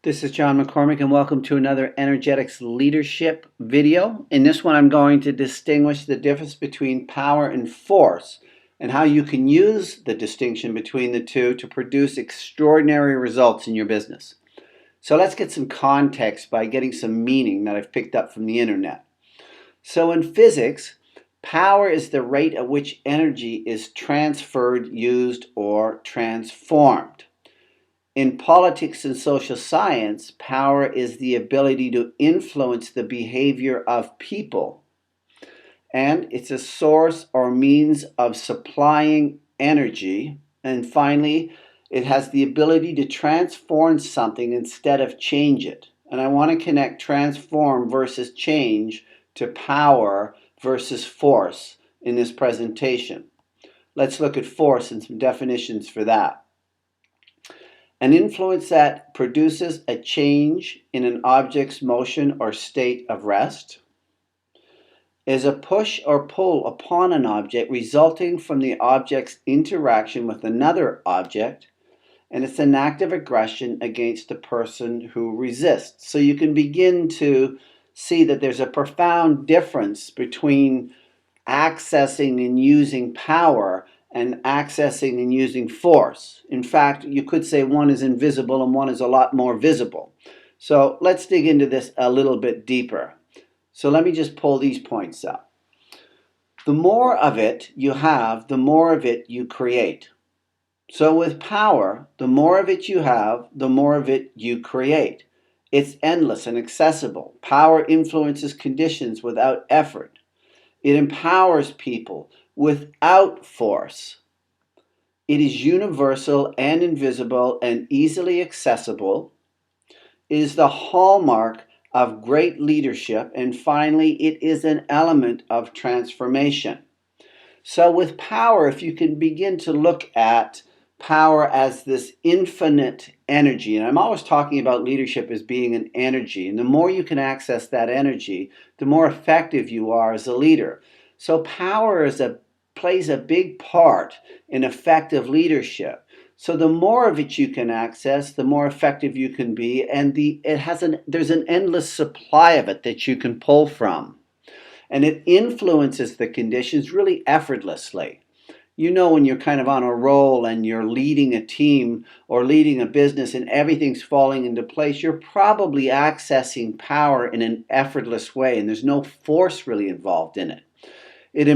This is John McCormick and welcome to another Energetics Leadership video. In this one I'm going to distinguish the difference between power and force and how you can use the distinction between the two to produce extraordinary results in your business. So let's get some context by getting some meaning that I've picked up from the internet. So in physics, power is the rate at which energy is transferred, used, or transformed. In politics and social science, power is the ability to influence the behavior of people, and it's a source or means of supplying energy. And finally, it has the ability to transform something instead of change it. And I want to connect transform versus change to power versus force in this presentation. Let's look at force and some definitions for that. An influence that produces a change in an object's motion or state of rest is a push or pull upon an object resulting from the object's interaction with another object, and it's an act of aggression against the person who resists. So you can begin to see that there's a profound difference between accessing and using power and accessing and using force. In fact, you could say one is invisible and one is a lot more visible. So let's dig into this a little bit deeper. So let me just pull these points up. The more of it you have, the more of it you create. So with power, the more of it you have, the more of it you create. It's endless and accessible. Power influences conditions without effort. It empowers people without force. It is universal and invisible and easily accessible. It is the hallmark of great leadership. And finally, it is an element of transformation. So with power, if you can begin to look at power as this infinite energy, and I'm always talking about leadership as being an energy, and the more you can access that energy, the more effective you are as a leader. So power plays a big part in effective leadership. So the more of it you can access, the more effective you can be, and there's an endless supply of it that you can pull from. And it influences the conditions really effortlessly. You know, when you're kind of on a roll and you're leading a team or leading a business and everything's falling into place, you're probably accessing power in an effortless way, and there's no force really involved in it. It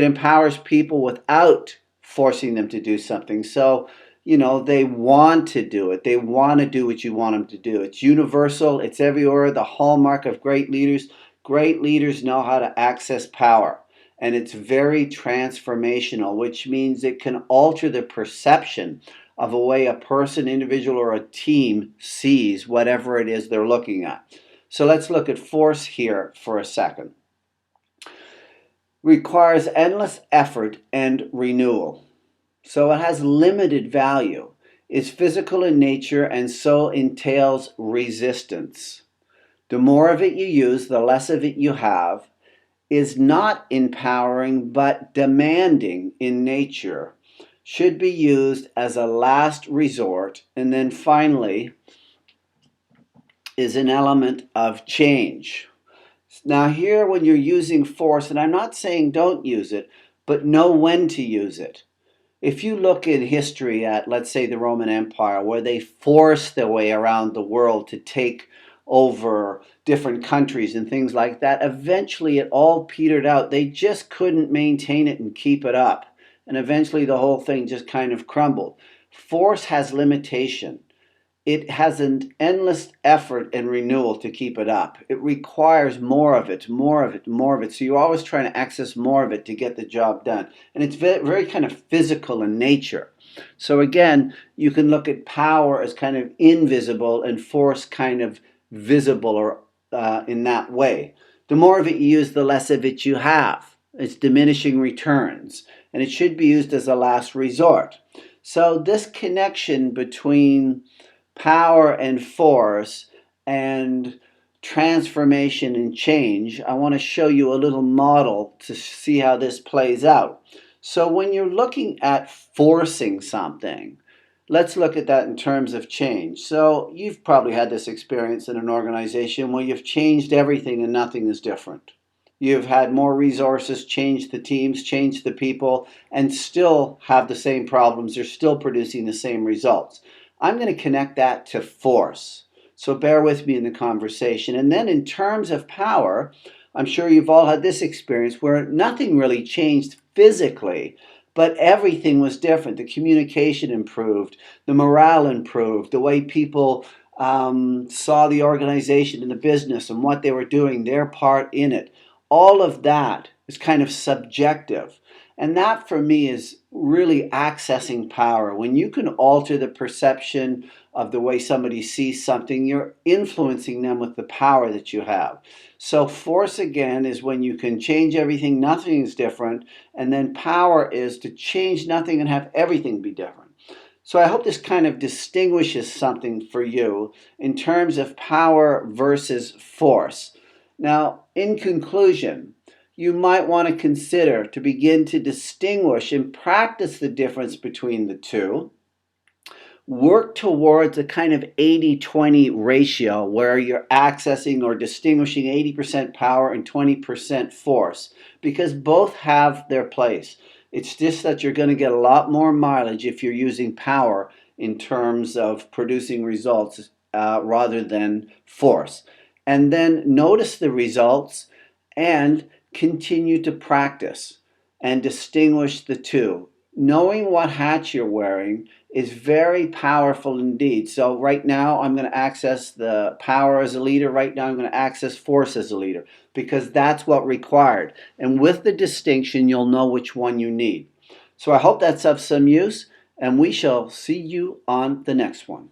empowers people without forcing them to do something. So, you know, they want to do it. They want to do what you want them to do. It's universal. It's everywhere. The hallmark of great leaders. Great leaders know how to access power. And it's very transformational, which means it can alter the perception of a way a person, individual, or a team sees whatever it is they're looking at. So let's look at force here for a second. Requires endless effort and renewal. So it has limited value. It's physical in nature and so entails resistance. The more of it you use, the less of it you have. Is not empowering but demanding in nature. Should be used as a last resort. And then finally is an element of change. Now here, when you're using force, and I'm not saying don't use it, but know when to use it. If you look in history at, let's say, the Roman Empire, where they forced their way around the world to take over different countries and things like that, eventually it all petered out. They just couldn't maintain it and keep it up. And eventually the whole thing just kind of crumbled. Force has limitation. It has an endless effort and renewal to keep it up. It requires more of it, more of it, more of it. So you're always trying to access more of it to get the job done. And it's very, very kind of physical in nature. So again, you can look at power as kind of invisible and force kind of visible, or in that way. The more of it you use, the less of it you have. It's diminishing returns. And it should be used as a last resort. So this connection between power and force and transformation and change, I want to show you a little model to see how this plays out. So when you're looking at forcing something, Let's look at that in terms of change. So you've probably had this experience in an organization where you've changed everything and nothing is different. You've had more resources, changed the teams, changed the people, and still have the same problems. They're still producing the same results. I'm going to connect that to force. So bear with me in the conversation. And then in terms of power, I'm sure you've all had this experience where nothing really changed physically, but everything was different. The communication improved, the morale improved, the way people saw the organization and the business and what they were doing, their part in it. All of that is kind of subjective. And that for me is really accessing power. When you can alter the perception of the way somebody sees something, you're influencing them with the power that you have. So force again is when you can change everything, nothing is different. And then power is to change nothing and have everything be different. So I hope this kind of distinguishes something for you in terms of power versus force. Now, in conclusion, you might want to consider to begin to distinguish and practice the difference between the two. Work towards a kind of 80-20 ratio where you're accessing or distinguishing 80% power and 20% force, because both have their place. It's just that you're going to get a lot more mileage if you're using power in terms of producing results rather than force. And then notice the results and continue to practice and distinguish the two. Knowing what hat you're wearing is very powerful indeed. So right now I'm going to access the power as a leader. Right now I'm going to access force as a leader because that's what required. And with the distinction, you'll know which one you need. So I hope that's of some use, and we shall see you on the next one.